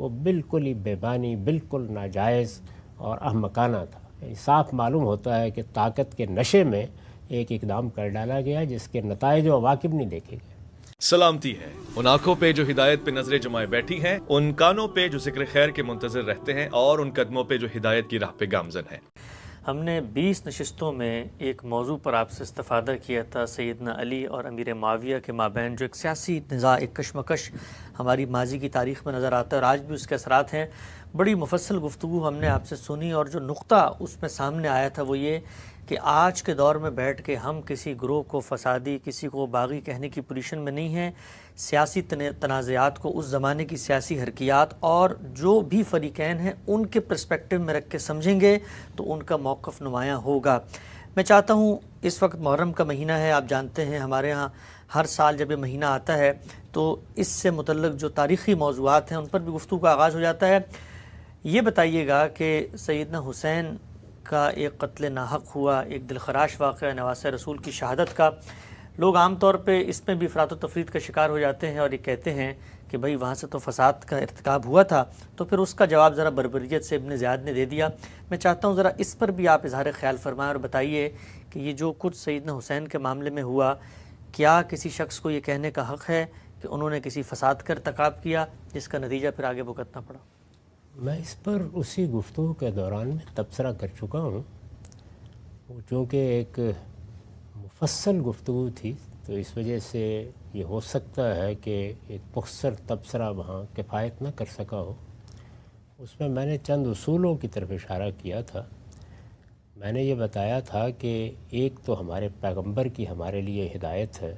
وہ بالکل ہی بیبانی، بالکل ناجائز اور احمقانہ تھا. صاف معلوم ہوتا ہے کہ طاقت کے نشے میں ایک اقدام کر ڈالا گیا جس کے نتائج و عواقب نہیں دیکھے گئے. سلامتی ہے ان آنکھوں پہ جو ہدایت پہ نظریں جمائے بیٹھی ہیں، ان کانوں پہ جو ذکر خیر کے منتظر رہتے ہیں، اور ان قدموں پہ جو ہدایت کی راہ پہ گامزن ہیں. ہم نے 20 نشستوں میں ایک موضوع پر آپ سے استفادہ کیا تھا، سیدنا علی اور امیر معاویہ کے مابین جو ایک سیاسی نزاع، ایک کشمکش ہماری ماضی کی تاریخ میں نظر آتا ہے اور آج بھی اس کے اثرات ہیں. بڑی مفصل گفتگو ہم نے آپ سے سنی، اور جو نقطہ اس میں سامنے آیا تھا وہ یہ کہ آج کے دور میں بیٹھ کے ہم کسی گروہ کو فسادی، کسی کو باغی کہنے کی پوزیشن میں نہیں ہیں. سیاسی تنازعات کو اس زمانے کی سیاسی حرکیات اور جو بھی فریقین ہیں ان کے پرسپیکٹو میں رکھ کے سمجھیں گے تو ان کا موقف نمایاں ہوگا. میں چاہتا ہوں، اس وقت محرم کا مہینہ ہے، آپ جانتے ہیں ہمارے ہاں ہر سال جب یہ مہینہ آتا ہے تو اس سے متعلق جو تاریخی موضوعات ہیں ان پر بھی گفتگو کا آغاز ہو جاتا ہے. یہ بتائیے گا کہ سیدنا حسین کا ایک قتل ناحق ہوا، ایک دلخراش واقعہ نواسہ رسول کی شہادت کا. لوگ عام طور پہ اس میں بھی افراط و تفرید کا شکار ہو جاتے ہیں اور یہ کہتے ہیں کہ بھئی وہاں سے تو فساد کا ارتکاب ہوا تھا، تو پھر اس کا جواب ذرا بربریت سے ابن زیاد نے دے دیا. میں چاہتا ہوں ذرا اس پر بھی آپ اظہار خیال فرمائیں اور بتائیے کہ یہ جو کچھ سیدنا حسین کے معاملے میں ہوا، کیا کسی شخص کو یہ کہنے کا حق ہے کہ انہوں نے کسی فساد کا ارتکاب کیا جس کا نتیجہ پھر آگے بھگتنا پڑا؟ میں اس پر اسی گفتگو کے دوران میں تبصرہ کر چکا ہوں. چونکہ ایک مفصل گفتگو تھی تو اس وجہ سے یہ ہو سکتا ہے کہ ایک مختصر تبصرہ وہاں کفایت نہ کر سکا ہو. اس میں نے چند اصولوں کی طرف اشارہ کیا تھا. میں نے یہ بتایا تھا کہ ایک تو ہمارے پیغمبر کی ہمارے لیے ہدایت ہے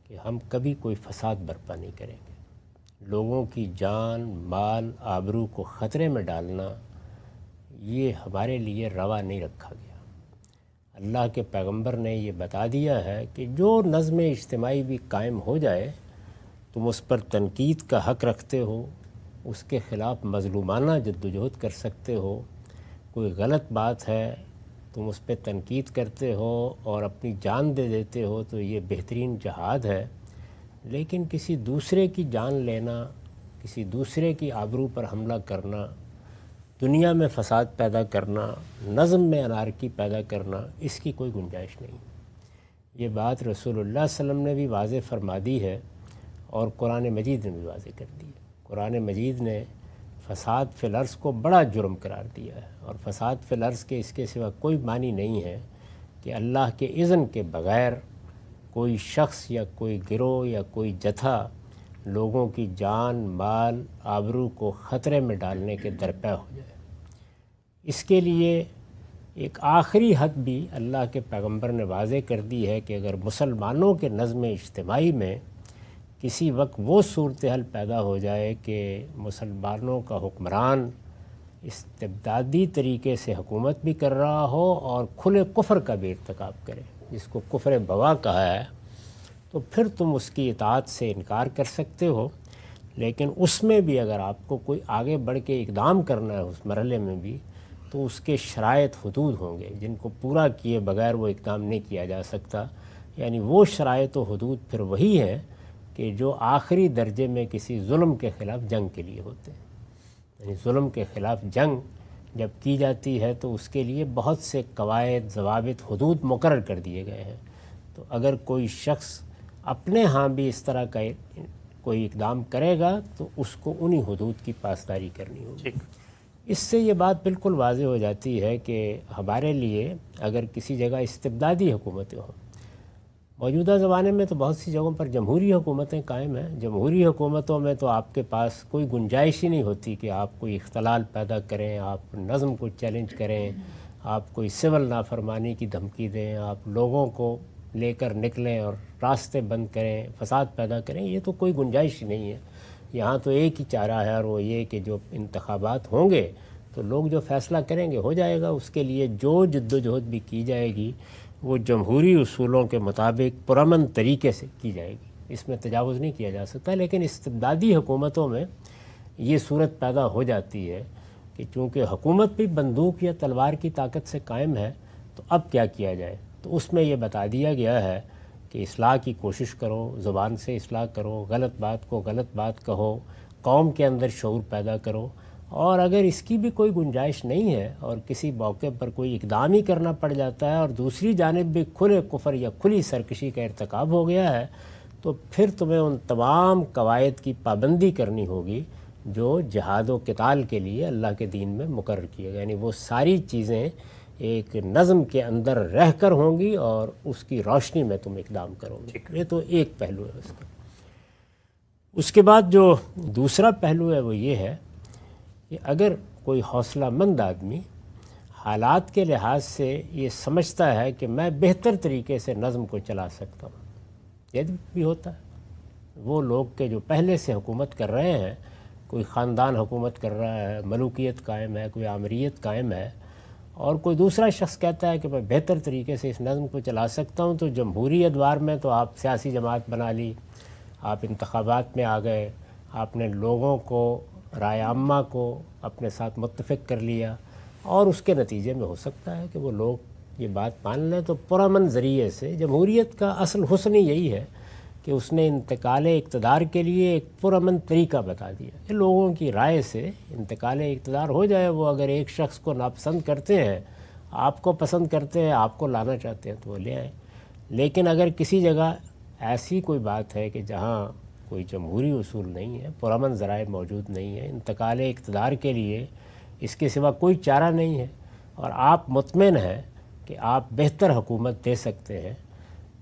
کہ ہم کبھی کوئی فساد برپا نہیں کریں گے. لوگوں کی جان، مال، آبرو کو خطرے میں ڈالنا یہ ہمارے لیے روا نہیں رکھا گیا. اللہ کے پیغمبر نے یہ بتا دیا ہے کہ جو نظم اجتماعی بھی قائم ہو جائے تم اس پر تنقید کا حق رکھتے ہو، اس کے خلاف مظلومانہ جدوجہد کر سکتے ہو. کوئی غلط بات ہے تم اس پہ تنقید کرتے ہو اور اپنی جان دے دیتے ہو تو یہ بہترین جہاد ہے. لیکن کسی دوسرے کی جان لینا، کسی دوسرے کی آبرو پر حملہ کرنا، دنیا میں فساد پیدا کرنا، نظم میں انارکی پیدا کرنا، اس کی کوئی گنجائش نہیں. یہ بات رسول اللہ صلی اللہ علیہ وسلم نے بھی واضح فرما دی ہے اور قرآن مجید نے بھی واضح کر دی ہے. قرآن مجید نے فساد فی الارض کو بڑا جرم قرار دیا ہے، اور فساد فی الارض کے اس کے سوا کوئی معنی نہیں ہے کہ اللہ کے اذن کے بغیر کوئی شخص یا کوئی گروہ یا کوئی جتھا لوگوں کی جان، مال، آبرو کو خطرے میں ڈالنے کے درپے ہو جائے. اس کے لیے ایک آخری حد بھی اللہ کے پیغمبر نے واضح کر دی ہے کہ اگر مسلمانوں کے نظم اجتماعی میں کسی وقت وہ صورتحال پیدا ہو جائے کہ مسلمانوں کا حکمران استبدادی طریقے سے حکومت بھی کر رہا ہو اور کھلے کفر کا بھی ارتکاب کرے، جس کو کفر بوا کہا ہے، تو پھر تم اس کی اطاعت سے انکار کر سکتے ہو. لیکن اس میں بھی اگر آپ کو کوئی آگے بڑھ کے اقدام کرنا ہے اس مرحلے میں بھی، تو اس کے شرائط حدود ہوں گے جن کو پورا کیے بغیر وہ اقدام نہیں کیا جا سکتا. یعنی وہ شرائط و حدود پھر وہی ہیں کہ جو آخری درجے میں کسی ظلم کے خلاف جنگ کے لیے ہوتے ہیں. یعنی ظلم کے خلاف جنگ جب کی جاتی ہے تو اس کے لیے بہت سے قواعد، ضوابط، حدود مقرر کر دیے گئے ہیں. تو اگر کوئی شخص اپنے ہاں بھی اس طرح کا کوئی اقدام کرے گا تو اس کو انہی حدود کی پاسداری کرنی ہوگی. اس سے یہ بات بالکل واضح ہو جاتی ہے کہ ہمارے لیے اگر کسی جگہ استبدادی حکومتیں ہوں، موجودہ زمانے میں تو بہت سی جگہوں پر جمہوری حکومتیں قائم ہیں. جمہوری حکومتوں میں تو آپ کے پاس کوئی گنجائش ہی نہیں ہوتی کہ آپ کوئی اختلال پیدا کریں، آپ نظم کو چیلنج کریں، آپ کوئی سول نافرمانی کی دھمکی دیں، آپ لوگوں کو لے کر نکلیں اور راستے بند کریں، فساد پیدا کریں. یہ تو کوئی گنجائش ہی نہیں ہے. یہاں تو ایک ہی چارہ ہے اور وہ یہ کہ جو انتخابات ہوں گے تو لوگ جو فیصلہ کریں گے ہو جائے گا. اس کے لیے جو جدوجہد بھی کی جائے گی وہ جمہوری اصولوں کے مطابق پرامن طریقے سے کی جائے گی، اس میں تجاوز نہیں کیا جا سکتا. لیکن استبدادی حکومتوں میں یہ صورت پیدا ہو جاتی ہے کہ چونکہ حکومت بھی بندوق یا تلوار کی طاقت سے قائم ہے تو اب کیا کیا جائے. تو اس میں یہ بتا دیا گیا ہے کہ اصلاح کی کوشش کرو، زبان سے اصلاح کرو، غلط بات کو غلط بات کہو، قوم کے اندر شعور پیدا کرو، اور اگر اس کی بھی کوئی گنجائش نہیں ہے اور کسی موقع پر کوئی اقدام ہی کرنا پڑ جاتا ہے اور دوسری جانب بھی کھلے کفر یا کھلی سرکشی کا ارتکاب ہو گیا ہے، تو پھر تمہیں ان تمام قواعد کی پابندی کرنی ہوگی جو جہاد و قتال کے لیے اللہ کے دین میں مقرر کیے گئے، یعنی وہ ساری چیزیں ایک نظم کے اندر رہ کر ہوں گی اور اس کی روشنی میں تم اقدام کرو گے۔ یہ تو ایک پہلو ہے اس کا۔ اس کے بعد جو دوسرا پہلو ہے وہ یہ ہے کہ اگر کوئی حوصلہ مند آدمی حالات کے لحاظ سے یہ سمجھتا ہے کہ میں بہتر طریقے سے نظم کو چلا سکتا ہوں، یہ بھی ہوتا ہے۔ وہ لوگ کہ جو پہلے سے حکومت کر رہے ہیں، کوئی خاندان حکومت کر رہا ہے، ملوکیت قائم ہے، کوئی آمریت قائم ہے، اور کوئی دوسرا شخص کہتا ہے کہ میں بہتر طریقے سے اس نظم کو چلا سکتا ہوں، تو جمہوری ادوار میں تو آپ سیاسی جماعت بنا لی، آپ انتخابات میں آ گئے، آپ نے لوگوں کو، رائے عامہ کو اپنے ساتھ متفق کر لیا، اور اس کے نتیجے میں ہو سکتا ہے کہ وہ لوگ یہ بات مان لیں۔ تو پرامن ذریعے سے جمہوریت کا اصل حسن ہی یہی ہے کہ اس نے انتقال اقتدار کے لیے ایک پرامن طریقہ بتا دیا کہ لوگوں کی رائے سے انتقال اقتدار ہو جائے۔ وہ اگر ایک شخص کو ناپسند کرتے ہیں، آپ کو پسند کرتے ہیں، آپ کو لانا چاہتے ہیں تو وہ لے آئیں۔ لیکن اگر کسی جگہ ایسی کوئی بات ہے کہ جہاں کوئی جمہوری اصول نہیں ہے، پرامن ذرائع موجود نہیں ہے، انتقال اقتدار کے لیے اس کے سوا کوئی چارہ نہیں ہے، اور آپ مطمئن ہیں کہ آپ بہتر حکومت دے سکتے ہیں،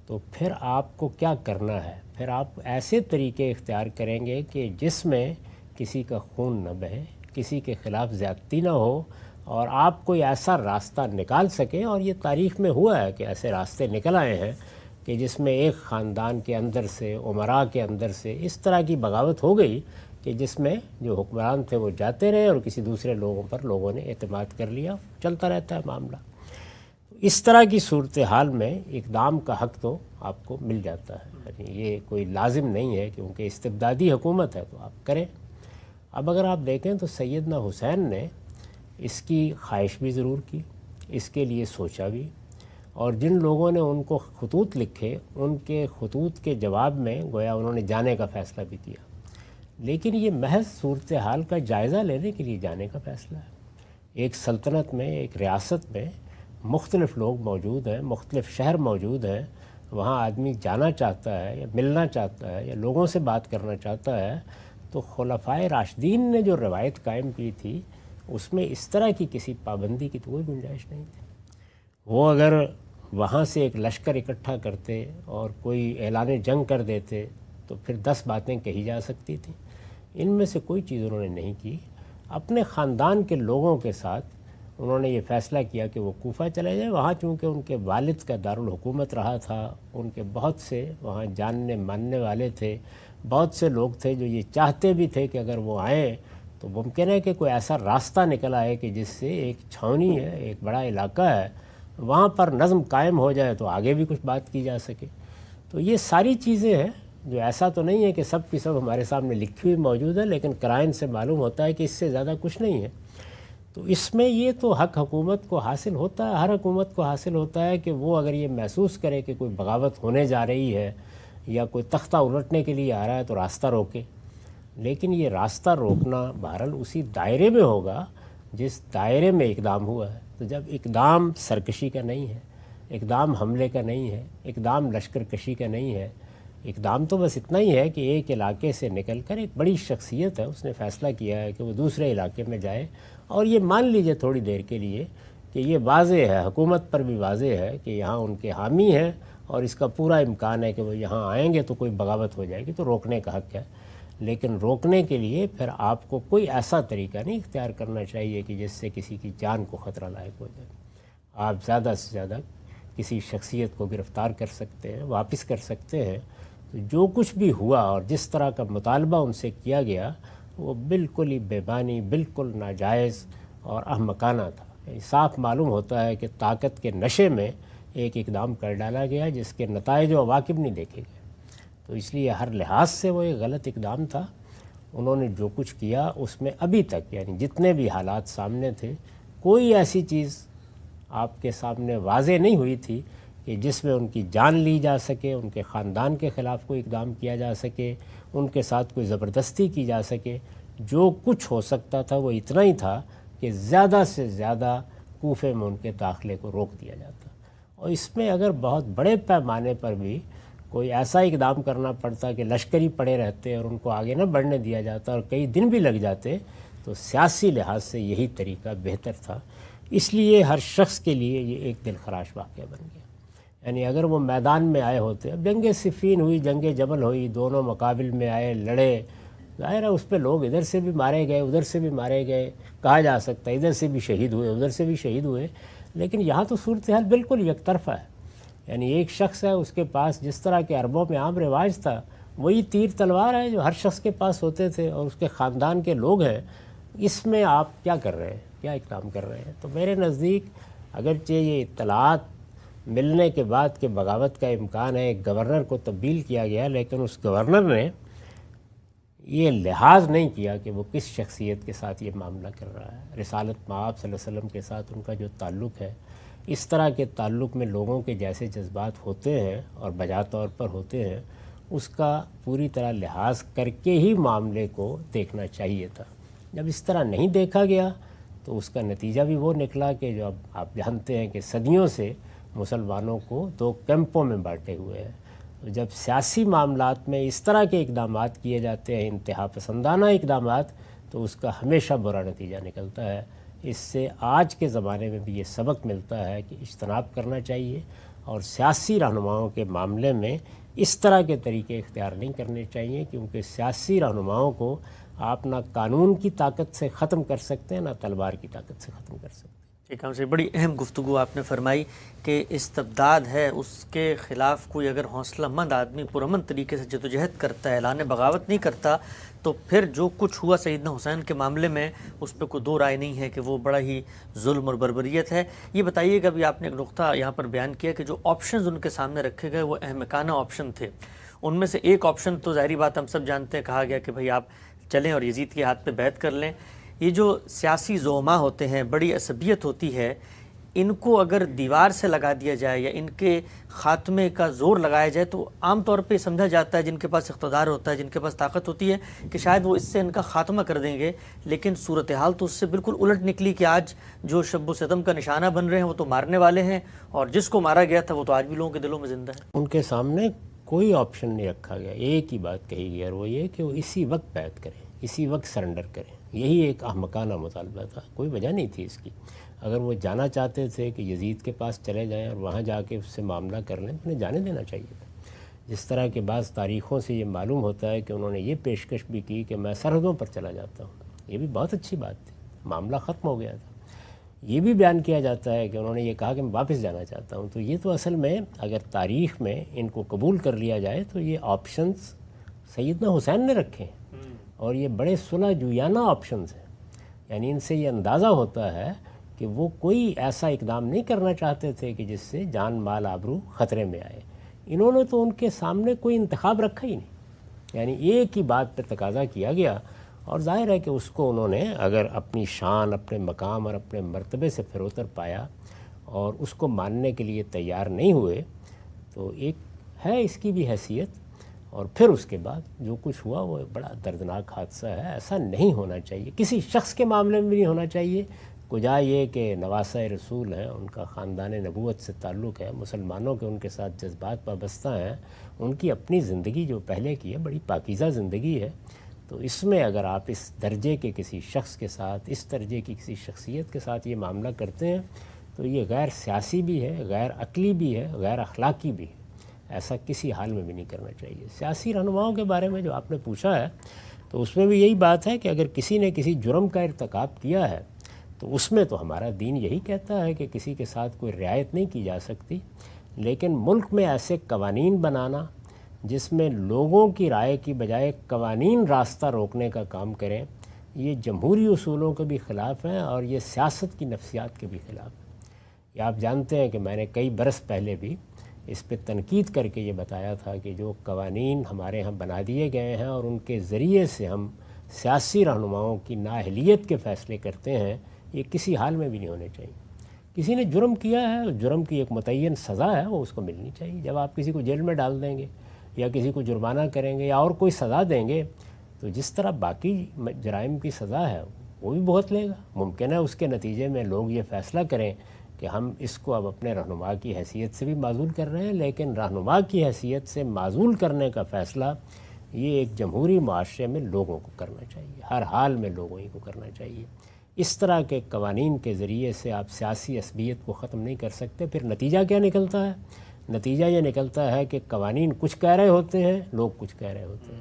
تو پھر آپ کو کیا کرنا ہے؟ پھر آپ ایسے طریقے اختیار کریں گے کہ جس میں کسی کا خون نہ بہے، کسی کے خلاف زیادتی نہ ہو، اور آپ کوئی ایسا راستہ نکال سکیں۔ اور یہ تاریخ میں ہوا ہے کہ ایسے راستے نکل آئے ہیں کہ جس میں ایک خاندان کے اندر سے، عمراء کے اندر سے اس طرح کی بغاوت ہو گئی کہ جس میں جو حکمران تھے وہ جاتے رہے اور کسی دوسرے لوگوں پر لوگوں نے اعتماد کر لیا، چلتا رہتا ہے معاملہ۔ اس طرح کی صورتحال میں اقدام کا حق تو آپ کو مل جاتا ہے، یعنی یہ کوئی لازم نہیں ہے کیونکہ استبدادی حکومت ہے تو آپ کریں۔ اب اگر آپ دیکھیں تو سیدنا حسین نے اس کی خواہش بھی ضرور کی، اس کے لیے سوچا بھی، اور جن لوگوں نے ان کو خطوط لکھے ان کے خطوط کے جواب میں گویا انہوں نے جانے کا فیصلہ بھی کیا، لیکن یہ محض صورتحال کا جائزہ لینے کے لیے جانے کا فیصلہ ہے۔ ایک سلطنت میں، ایک ریاست میں مختلف لوگ موجود ہیں، مختلف شہر موجود ہیں، وہاں آدمی جانا چاہتا ہے یا ملنا چاہتا ہے یا لوگوں سے بات کرنا چاہتا ہے، تو خلفائے راشدین نے جو روایت قائم کی تھی اس میں اس طرح کی کسی پابندی کی تو کوئی گنجائش نہیں تھی۔ وہ اگر وہاں سے ایک لشکر اکٹھا کرتے اور کوئی اعلان جنگ کر دیتے تو پھر 10 باتیں کہی جا سکتی تھیں، ان میں سے کوئی چیز انہوں نے نہیں کی۔ اپنے خاندان کے لوگوں کے ساتھ انہوں نے یہ فیصلہ کیا کہ وہ کوفہ چلے جائیں، وہاں چونکہ ان کے والد کا دارالحکومت رہا تھا، ان کے بہت سے وہاں جاننے ماننے والے تھے، بہت سے لوگ تھے جو یہ چاہتے بھی تھے کہ اگر وہ آئیں تو ممکن ہے کہ کوئی ایسا راستہ نکل آئے کہ جس سے ایک چھاؤنی ہے، ایک بڑا علاقہ ہے، وہاں پر نظم قائم ہو جائے تو آگے بھی کچھ بات کی جا سکے۔ تو یہ ساری چیزیں ہیں جو ایسا تو نہیں ہے کہ سب کی سب ہمارے سامنے لکھی ہوئی موجود ہے، لیکن قرائن سے معلوم ہوتا ہے کہ اس سے زیادہ کچھ نہیں ہے۔ تو اس میں یہ تو حق حکومت کو حاصل ہوتا ہے، ہر حکومت کو حاصل ہوتا ہے کہ وہ اگر یہ محسوس کرے کہ کوئی بغاوت ہونے جا رہی ہے یا کوئی تختہ الٹنے کے لیے آ رہا ہے تو راستہ روکے، لیکن یہ راستہ روکنا بہرحال اسی دائرے میں ہوگا جس دائرے میں اقدام ہوا ہے۔ تو جب اقدام سرکشی کا نہیں ہے، اقدام حملے کا نہیں ہے، اقدام لشکر کشی کا نہیں ہے، اقدام تو بس اتنا ہی ہے کہ ایک علاقے سے نکل کر، ایک بڑی شخصیت ہے اس نے فیصلہ کیا ہے کہ وہ دوسرے علاقے میں جائے، اور یہ مان لیجئے تھوڑی دیر کے لیے کہ یہ واضح ہے، حکومت پر بھی واضح ہے کہ یہاں ان کے حامی ہیں اور اس کا پورا امکان ہے کہ وہ یہاں آئیں گے تو کوئی بغاوت ہو جائے گی، تو روکنے کا حق ہے۔ لیکن روکنے کے لیے پھر آپ کو کوئی ایسا طریقہ نہیں اختیار کرنا چاہیے کہ جس سے کسی کی جان کو خطرہ لاحق ہو جائے۔ آپ زیادہ سے زیادہ کسی شخصیت کو گرفتار کر سکتے ہیں، واپس کر سکتے ہیں۔ تو جو کچھ بھی ہوا اور جس طرح کا مطالبہ ان سے کیا گیا وہ بالکل ہی بے معنی، بالکل ناجائز اور احمقانہ تھا۔ صاف معلوم ہوتا ہے کہ طاقت کے نشے میں ایک اقدام کر ڈالا گیا جس کے نتائج و عواقب نہیں دیکھے گئے۔ تو اس لیے ہر لحاظ سے وہ ایک غلط اقدام تھا۔ انہوں نے جو کچھ کیا اس میں ابھی تک، یعنی جتنے بھی حالات سامنے تھے، کوئی ایسی چیز آپ کے سامنے واضح نہیں ہوئی تھی کہ جس میں ان کی جان لی جا سکے، ان کے خاندان کے خلاف کوئی اقدام کیا جا سکے، ان کے ساتھ کوئی زبردستی کی جا سکے. جو کچھ ہو سکتا تھا وہ اتنا ہی تھا کہ زیادہ سے زیادہ کوفے میں ان کے داخلے کو روک دیا جاتا. اور اس میں اگر بہت بڑے پیمانے پر بھی کوئی ایسا اقدام کرنا پڑتا کہ لشکری پڑے رہتے اور ان کو آگے نہ بڑھنے دیا جاتا اور کئی دن بھی لگ جاتے, تو سیاسی لحاظ سے یہی طریقہ بہتر تھا. اس لیے ہر شخص کے لیے یہ ایک دل خراش واقعہ بن گیا. یعنی اگر وہ میدان میں آئے ہوتے, اب جنگ صفین ہوئی, جنگ جمل ہوئی, دونوں مقابل میں آئے, لڑے, ظاہر ہے اس پہ لوگ ادھر سے بھی مارے گئے, ادھر سے بھی مارے گئے, کہا جا سکتا ہے ادھر سے بھی شہید ہوئے, ادھر سے بھی شہید ہوئے. لیکن یہاں تو صورتحال بالکل یک طرفہ ہے. یعنی ایک شخص ہے, اس کے پاس جس طرح کے عربوں میں عام رواج تھا وہی تیر تلوار ہے جو ہر شخص کے پاس ہوتے تھے, اور اس کے خاندان کے لوگ ہیں. اس میں آپ کیا کر رہے ہیں, کیا اقدام کر رہے ہیں؟ تو میرے نزدیک اگرچہ یہ اطلاعات ملنے کے بعد کہ بغاوت کا امکان ہے, ایک گورنر کو تبدیل کیا گیا, لیکن اس گورنر نے یہ لحاظ نہیں کیا کہ وہ کس شخصیت کے ساتھ یہ معاملہ کر رہا ہے. رسالت مآب صلی اللہ علیہ وسلم کے ساتھ ان کا جو تعلق ہے, اس طرح کے تعلق میں لوگوں کے جیسے جذبات ہوتے ہیں اور بجا طور پر ہوتے ہیں, اس کا پوری طرح لحاظ کر کے ہی معاملے کو دیکھنا چاہیے تھا. جب اس طرح نہیں دیکھا گیا تو اس کا نتیجہ بھی وہ نکلا کہ جو اب آپ جانتے ہیں کہ صدیوں سے مسلمانوں کو دو کیمپوں میں بانٹے ہوئے ہیں. تو جب سیاسی معاملات میں اس طرح کے اقدامات کیے جاتے ہیں, انتہا پسندانہ اقدامات, تو اس کا ہمیشہ برا نتیجہ نکلتا ہے. اس سے آج کے زمانے میں بھی یہ سبق ملتا ہے کہ اجتناب کرنا چاہیے, اور سیاسی رہنماؤں کے معاملے میں اس طرح کے طریقے اختیار نہیں کرنے چاہیے, کیونکہ سیاسی رہنماؤں کو آپ نہ قانون کی طاقت سے ختم کر سکتے ہیں, نہ تلوار کی طاقت سے ختم کر سکتے ہیں. ٹھیک ہے, سے بڑی اہم گفتگو آپ نے فرمائی کہ استبداد ہے, اس کے خلاف کوئی اگر حوصلہ مند آدمی پرامن طریقے سے جدوجہد کرتا ہے, اعلان بغاوت نہیں کرتا, تو پھر جو کچھ ہوا سیدنا حسین کے معاملے میں اس پہ کوئی دو رائے نہیں ہے کہ وہ بڑا ہی ظلم اور بربریت ہے. یہ بتائیے کہ ابھی آپ نے ایک نقطہ یہاں پر بیان کیا کہ جو آپشنز ان کے سامنے رکھے گئے وہ احمقانہ آپشن تھے. ان میں سے ایک آپشن تو ظاہری بات ہم سب جانتے ہیں, کہا گیا کہ بھئی آپ چلیں اور یزید کے ہاتھ پہ بیعت کر لیں. یہ جو سیاسی زعما ہوتے ہیں, بڑی عصبیت ہوتی ہے, ان کو اگر دیوار سے لگا دیا جائے یا ان کے خاتمے کا زور لگایا جائے تو عام طور پہ سمجھا جاتا ہے جن کے پاس اقتدار ہوتا ہے, جن کے پاس طاقت ہوتی ہے, کہ شاید وہ اس سے ان کا خاتمہ کر دیں گے. لیکن صورتحال تو اس سے بالکل الٹ نکلی کہ آج جو شب و ستم کا نشانہ بن رہے ہیں وہ تو مارنے والے ہیں, اور جس کو مارا گیا تھا وہ تو آج بھی لوگوں کے دلوں میں زندہ ہے. ان کے سامنے کوئی آپشن نہیں رکھا گیا, ایک ہی بات کہی گئی, اور وہ یہ کہ وہ اسی وقت بیعت کریں, اسی وقت سرنڈر کریں. یہی ایک احمقانہ مطالبہ تھا, کوئی وجہ نہیں تھی اس کی. اگر وہ جانا چاہتے تھے کہ یزید کے پاس چلے جائیں اور وہاں جا کے اس سے معاملہ کر لیں, تو انہیں جانے دینا چاہیے تھا. جس طرح کے بعض تاریخوں سے یہ معلوم ہوتا ہے کہ انہوں نے یہ پیشکش بھی کی کہ میں سرحدوں پر چلا جاتا ہوں, یہ بھی بہت اچھی بات تھی, معاملہ ختم ہو گیا تھا. یہ بھی بیان کیا جاتا ہے کہ انہوں نے یہ کہا کہ میں واپس جانا چاہتا ہوں. تو یہ تو اصل میں اگر تاریخ میں ان کو قبول کر لیا جائے تو یہ آپشنز سیدنا حسین نے رکھے ہیں, اور یہ بڑے صلح جویانہ آپشنز ہیں. یعنی ان سے یہ اندازہ ہوتا ہے کہ وہ کوئی ایسا اقدام نہیں کرنا چاہتے تھے کہ جس سے جان مال آبرو خطرے میں آئے. انہوں نے تو ان کے سامنے کوئی انتخاب رکھا ہی نہیں. یعنی ایک ہی بات پہ تقاضا کیا گیا, اور ظاہر ہے کہ اس کو انہوں نے اگر اپنی شان, اپنے مقام اور اپنے مرتبے سے پھروتر پایا اور اس کو ماننے کے لیے تیار نہیں ہوئے, تو ایک ہے اس کی بھی حیثیت. اور پھر اس کے بعد جو کچھ ہوا وہ بڑا دردناک حادثہ ہے. ایسا نہیں ہونا چاہیے, کسی شخص کے معاملے میں بھی نہیں ہونا چاہیے. کجا یہ کہ نواسہ رسول ہیں, ان کا خاندان نبوت سے تعلق ہے, مسلمانوں کے ان کے ساتھ جذبات وابستہ ہیں, ان کی اپنی زندگی جو پہلے کی ہے بڑی پاکیزہ زندگی ہے. تو اس میں اگر آپ اس درجے کے کسی شخص کے ساتھ, اس درجے کی کسی شخصیت کے ساتھ یہ معاملہ کرتے ہیں تو یہ غیر سیاسی بھی ہے, غیر عقلی بھی ہے, غیر اخلاقی بھی ہے. ایسا کسی حال میں بھی نہیں کرنا چاہیے. سیاسی رہنماؤں کے بارے میں جو آپ نے پوچھا ہے, تو اس میں بھی یہی بات ہے کہ اگر کسی نے کسی جرم کا ارتکاب کیا ہے تو اس میں تو ہمارا دین یہی کہتا ہے کہ کسی کے ساتھ کوئی رعایت نہیں کی جا سکتی. لیکن ملک میں ایسے قوانین بنانا جس میں لوگوں کی رائے کی بجائے قوانین راستہ روکنے کا کام کریں, یہ جمہوری اصولوں کے بھی خلاف ہیں اور یہ سیاست کی نفسیات کے بھی خلاف ہیں. یہ آپ جانتے ہیں کہ میں نے کئی برس پہلے بھی اس پہ تنقید کر کے یہ بتایا تھا کہ جو قوانین ہمارے ہاں بنا دیے گئے ہیں اور ان کے ذریعے سے ہم سیاسی رہنماؤں کی نااہلیت کے فیصلے کرتے ہیں, یہ کسی حال میں بھی نہیں ہونے چاہیے. کسی نے جرم کیا ہے, جرم کی ایک متعین سزا ہے, وہ اس کو ملنی چاہیے. جب آپ کسی کو جیل میں ڈال دیں گے یا کسی کو جرمانہ کریں گے یا اور کوئی سزا دیں گے تو جس طرح باقی جرائم کی سزا ہے وہ بھی بہت لے گا. ممکن ہے اس کے نتیجے میں لوگ یہ فیصلہ کریں کہ ہم اس کو اب اپنے رہنما کی حیثیت سے بھی معزول کر رہے ہیں، لیکن رہنما کی حیثیت سے معزول کرنے کا فیصلہ یہ ایک جمہوری معاشرے میں لوگوں کو کرنا چاہیے، ہر حال میں لوگوں ہی کو کرنا چاہیے. اس طرح کے قوانین کے ذریعے سے آپ سیاسی عصبیت کو ختم نہیں کر سکتے. پھر نتیجہ کیا نکلتا ہے؟ نتیجہ یہ نکلتا ہے کہ قوانین کچھ کہہ رہے ہوتے ہیں، لوگ کچھ کہہ رہے ہوتے ہیں،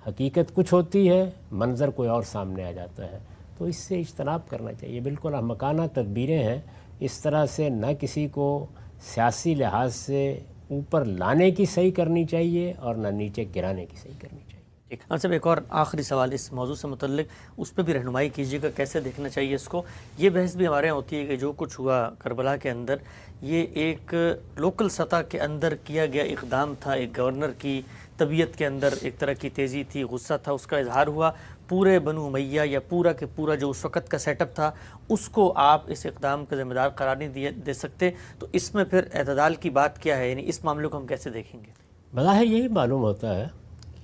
حقیقت کچھ ہوتی ہے، منظر کوئی اور سامنے آ جاتا ہے. تو اس سے اجتناب کرنا چاہیے. بالکل احمقانہ تدبیریں ہیں. اس طرح سے نہ کسی کو سیاسی لحاظ سے اوپر لانے کی صحیح کرنی چاہیے اور نہ نیچے گرانے کی صحیح کرنی چاہیے. صاحب ایک اور آخری سوال اس موضوع سے متعلق، اس پہ بھی رہنمائی کیجیے گا کیسے دیکھنا چاہیے اس کو. یہ بحث بھی ہمارے یہاں ہوتی ہے کہ جو کچھ ہوا کربلا کے اندر یہ ایک لوکل سطح کے اندر کیا گیا اقدام تھا، ایک گورنر کی طبیعت کے اندر ایک طرح کی تیزی تھی، غصہ تھا، اس کا اظہار ہوا. پورے بنو امیہ یا پورا کے پورا جو اس وقت کا سیٹ اپ تھا اس کو آپ اس اقدام کا ذمہ دار قرار نہیں دے سکتے. تو اس میں پھر اعتدال کی بات کیا ہے؟ یعنی اس معاملے کو ہم کیسے دیکھیں گے؟ بظاہر یہی معلوم ہوتا ہے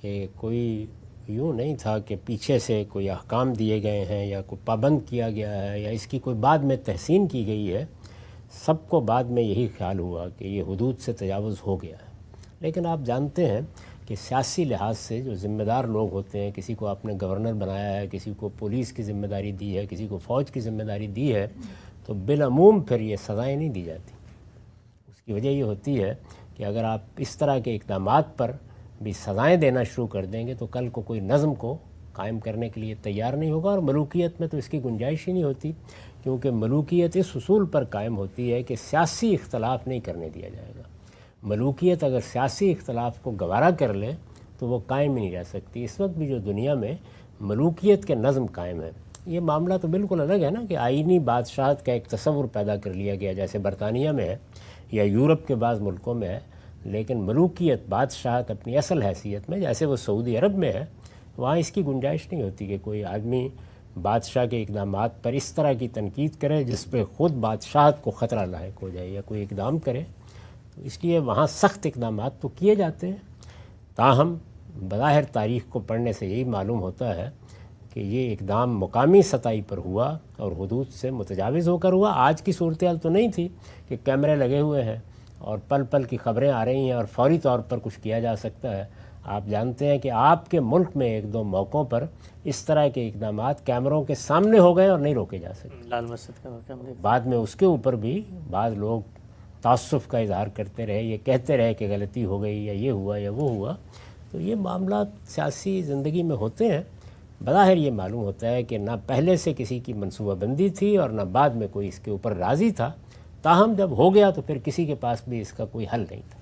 کہ کوئی یوں نہیں تھا کہ پیچھے سے کوئی احکام دیے گئے ہیں یا کوئی پابند کیا گیا ہے یا اس کی کوئی بعد میں تحسین کی گئی ہے. سب کو بعد میں یہی خیال ہوا کہ یہ حدود سے تجاوز ہو گیا ہے. لیکن آپ جانتے ہیں کہ سیاسی لحاظ سے جو ذمہ دار لوگ ہوتے ہیں، کسی کو آپ نے گورنر بنایا ہے، کسی کو پولیس کی ذمہ داری دی ہے، کسی کو فوج کی ذمہ داری دی ہے، تو بالعموم پھر یہ سزائیں نہیں دی جاتی. اس کی وجہ یہ ہوتی ہے کہ اگر آپ اس طرح کے اقدامات پر بھی سزائیں دینا شروع کر دیں گے تو کل کو کوئی نظم کو قائم کرنے کے لیے تیار نہیں ہوگا. اور ملوکیت میں تو اس کی گنجائش ہی نہیں ہوتی، کیونکہ ملوکیت اس اصول پر قائم ہوتی ہے کہ سیاسی اختلاف نہیں کرنے دیا جائے گا. ملوکیت اگر سیاسی اختلاف کو گوارا کر لے تو وہ قائم ہی نہیں رہ سکتی. اس وقت بھی جو دنیا میں ملوکیت کے نظم قائم ہے، یہ معاملہ تو بالکل الگ ہے نا کہ آئینی بادشاہت کا ایک تصور پیدا کر لیا گیا جیسے برطانیہ میں ہے یا یورپ کے بعض ملکوں میں ہے. لیکن ملوکیت بادشاہت اپنی اصل حیثیت میں جیسے وہ سعودی عرب میں ہے، وہاں اس کی گنجائش نہیں ہوتی کہ کوئی آدمی بادشاہ کے اقدامات پر اس طرح کی تنقید کرے جس پہ خود بادشاہت کو خطرہ لاحق ہو جائے یا کوئی اقدام کرے. تو اس لیے وہاں سخت اقدامات تو کیے جاتے ہیں. تاہم بظاہر تاریخ کو پڑھنے سے یہی معلوم ہوتا ہے کہ یہ اقدام مقامی سطح پر ہوا اور حدود سے متجاوز ہو کر ہوا. آج کی صورتحال تو نہیں تھی کہ کیمرے لگے ہوئے ہیں اور پل پل کی خبریں آ رہی ہیں اور فوری طور پر کچھ کیا جا سکتا ہے. آپ جانتے ہیں کہ آپ کے ملک میں ایک دو موقعوں پر اس طرح کے اقدامات کیمروں کے سامنے ہو گئے اور نہیں روکے جا سکتے. لال مسجد کا واقعہ ہم دیکھ بعد میں اس کے اوپر بھی بعض لوگ تعصب کا اظہار کرتے رہے، یہ کہتے رہے کہ غلطی ہو گئی یا یہ ہوا یا وہ ہوا. تو یہ معاملات سیاسی زندگی میں ہوتے ہیں. بظاہر یہ معلوم ہوتا ہے کہ نہ پہلے سے کسی کی منصوبہ بندی تھی اور نہ بعد میں کوئی اس کے اوپر راضی تھا. تاہم جب ہو گیا تو پھر کسی کے پاس بھی اس کا کوئی حل نہیں تھا.